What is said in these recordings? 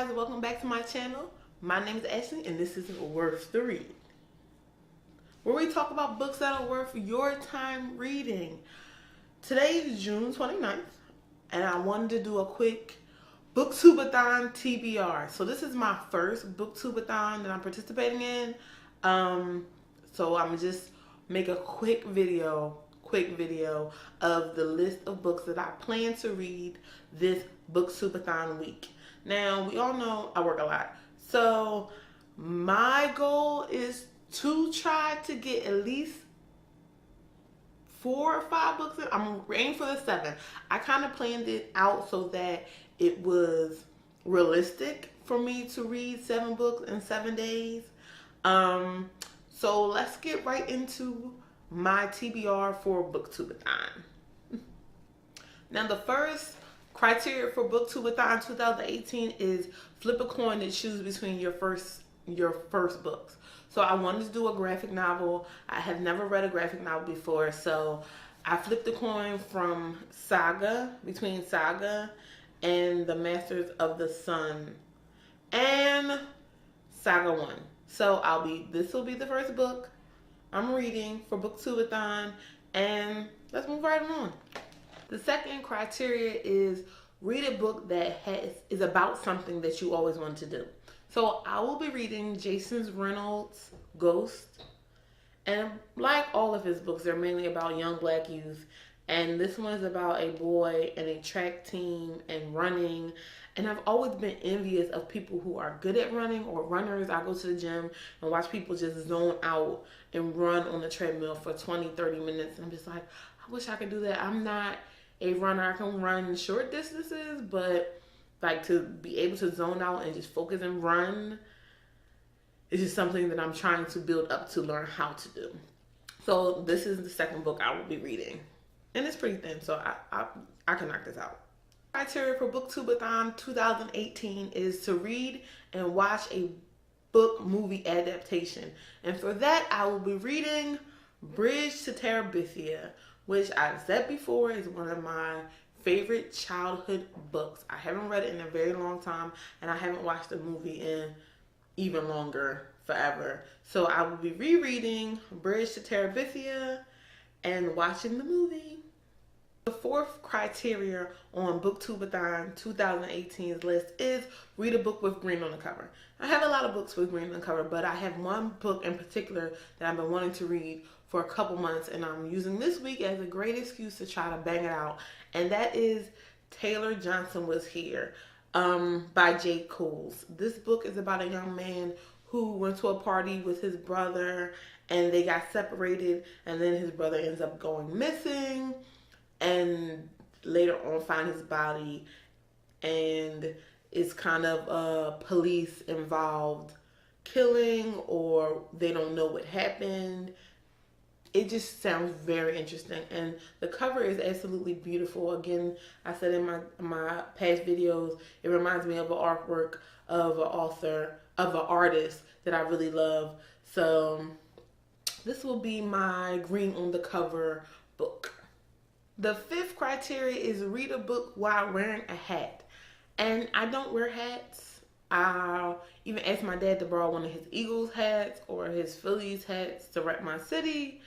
guys, welcome back to my channel. My name is Ashley and this is Worth the Read, where we talk about books that are worth your time reading. Today is June 29th and I wanted to do a quick Booktubeathon TBR. So this is my first Booktubeathon that I'm participating in. So I'm just make a quick video of the list of books that I plan to read this Booktubeathon week. Now, we all know I work a lot. So my goal is to try to get at least 4 or 5 books in. I'm aiming for the 7. I kind of planned it out so that it was realistic for me to read 7 books in 7 days. So let's get right into my TBR for Booktubeathon. Now, the first criteria for Booktubeathon 2018 is flip a coin to choose between your first books. So I wanted to do a graphic novel. I have never read a graphic novel before, so I flipped the coin from between Saga and the Masters of the Sun and Saga 1. So this will be the first book I'm reading for Booktubeathon, and let's move right on. The second criteria is read a book that is about something that you always wanted to do. So I will be reading Reynolds' Ghost, and like all of his books, they're mainly about young black youth, and this one is about a boy and a track team and running. And I've always been envious of people who are good at running or runners. I go to the gym and watch people just zone out and run on the treadmill for 20-30 minutes, and I'm just like, I wish I could do that. I'm not a runner. I can run short distances, but like to be able to zone out and just focus and run is just something that I'm trying to build up to learn how to do. So this is the second book I will be reading, and it's pretty thin, so I can knock this out. Criteria for Booktubeathon 2018 is to read and watch a book movie adaptation, and for that I will be reading Bridge to Terabithia, which I've said before is one of my favorite childhood books. I haven't read it in a very long time, and I haven't watched the movie in even longer, forever. So I will be rereading Bridge to Terabithia and watching the movie. The fourth criteria on Booktubeathon 2018's list is read a book with green on the cover. I have a lot of books with green on the cover, but I have one book in particular that I've been wanting to read for a couple months, and I'm using this week as a great excuse to try to bang it out, and that is Taylor Johnson Was Here by J. Coles. This book is about a young man who went to a party with his brother, and they got separated, and then his brother ends up going missing, and later on find his body, and it's kind of a police involved killing, or they don't know what happened. It just sounds very interesting, and the cover is absolutely beautiful. Again, I said in my past videos, it reminds me of an artwork of an artist that I really love. So this will be my green on the cover book. The fifth criteria is read a book while wearing a hat. And I don't wear hats. I'll even ask my dad to borrow one of his Eagles hats or his Phillies hats to rep my city.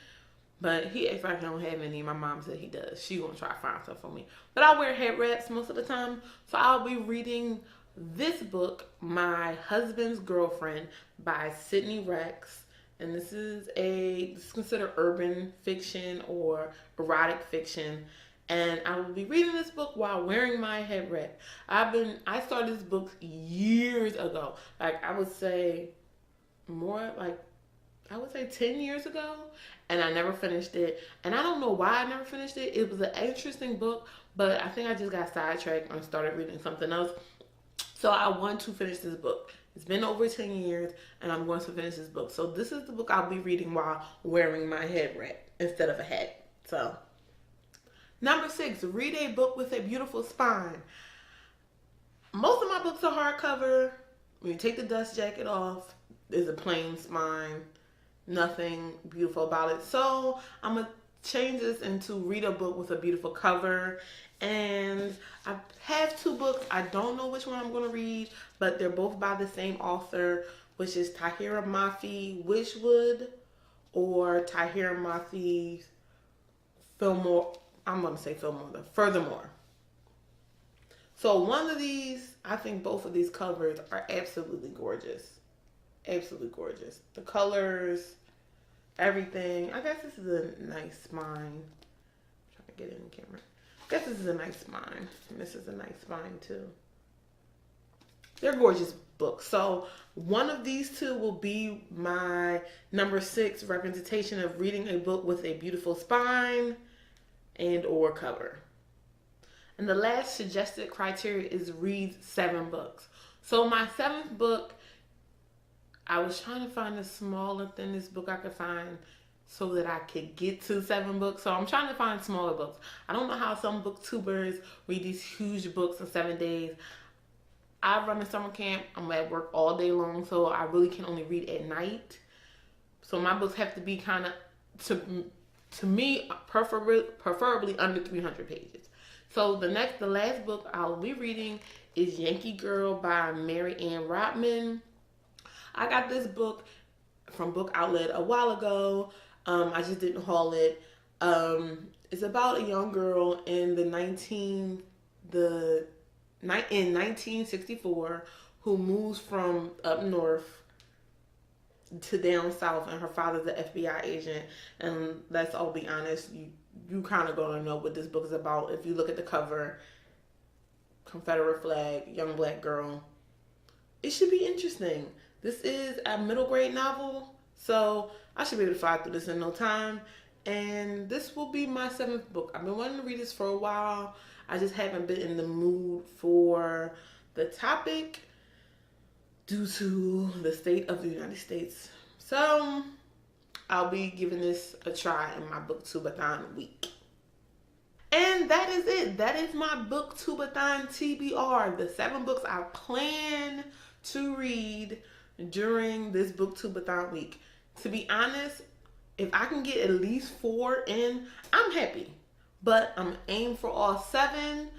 But he acts like I don't have any. My mom said he does. She gonna try to find stuff for me. But I wear hat wraps most of the time. So I'll be reading this book, My Husband's Girlfriend by Sydney Rex. And this is considered urban fiction or erotic fiction. And I will be reading this book while wearing my head wrap. I started this book years ago. Like I would say 10 years ago. And I never finished it. And I don't know why I never finished it. It was an interesting book, but I think I just got sidetracked and started reading something else. So I want to finish this book. It's been over 10 years, and I'm going to finish this book. So this is the book I'll be reading while wearing my head wrap instead of a hat. So, number 6, read a book with a beautiful spine. Most of my books are hardcover. When you take the dust jacket off, there's a plain spine. Nothing beautiful about it. So I'm going to change this into read a book with a beautiful cover. And I have 2 books. I don't know which one I'm going to read, but they're both by the same author, which is Tahira Mafi Wishwood or Tahira Mafi Fillmore. I'm going to say Fillmore. Furthermore. So one of these, I think both of these covers are absolutely gorgeous. Absolutely gorgeous. The colors, everything. I guess this is a nice spine. I'm trying to get it in the camera. I guess this is a nice spine. And this is a nice spine too. They're gorgeous books. So one of these 2 will be my number 6 representation of reading a book with a beautiful spine and or cover. And the last suggested criteria is read 7 books. So my 7th book, I was trying to find the smaller, thinnest book I could find so that I could get to 7 books. So I'm trying to find smaller books. I don't know how some booktubers read these huge books in 7 days. I run a summer camp. I'm at work all day long, so I really can only read at night. So my books have to be kind of, to me, preferably under 300 pages. So the last book I'll be reading is Yankee Girl by Mary Ann Rahman. I got this book from Book Outlet a while ago. I just didn't haul it. It's about a young girl in 1964 who moves from up north to down south, and her father's an FBI agent. And let's all be honest, you kind of gonna know what this book is about if you look at the cover. Confederate flag, young black girl. It should be interesting. This is a middle grade novel, so I should be able to fly through this in no time. And this will be my 7th book. I've been wanting to read this for a while. I just haven't been in the mood for the topic due to the state of the United States. So I'll be giving this a try in my Booktubeathon week. And that is it. That is my Booktubeathon TBR. The 7 books I plan to read during this Booktubeathon week. To be honest, if I can get at least 4 in, I'm happy. But I'm aiming for all 7.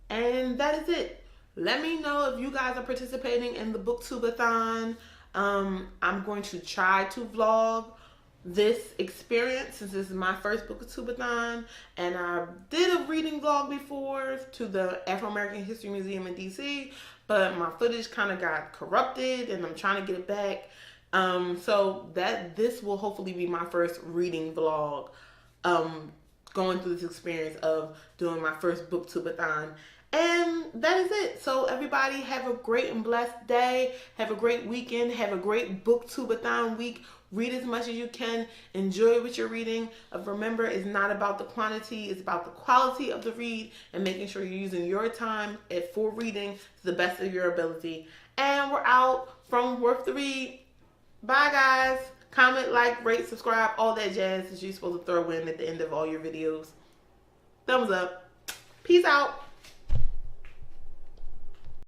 And that is it. Let me know if you guys are participating in the Booktubeathon. I'm going to try to vlog this experience since this is my first Booktubeathon, and I did a reading vlog before to the Afro-American History Museum in DC, but my footage kind of got corrupted and I'm trying to get it back. So this will hopefully be my first reading vlog, going through this experience of doing my first Booktubeathon. And that is it. So everybody have a great and blessed day. Have a great weekend. Have a great Booktubeathon week. Read as much as you can. Enjoy what you're reading. Remember, it's not about the quantity. It's about the quality of the read and making sure you're using your time for reading to the best of your ability. And we're out from Worth the Read. Bye, guys. Comment, like, rate, subscribe, all that jazz that you're supposed to throw in at the end of all your videos. Thumbs up. Peace out.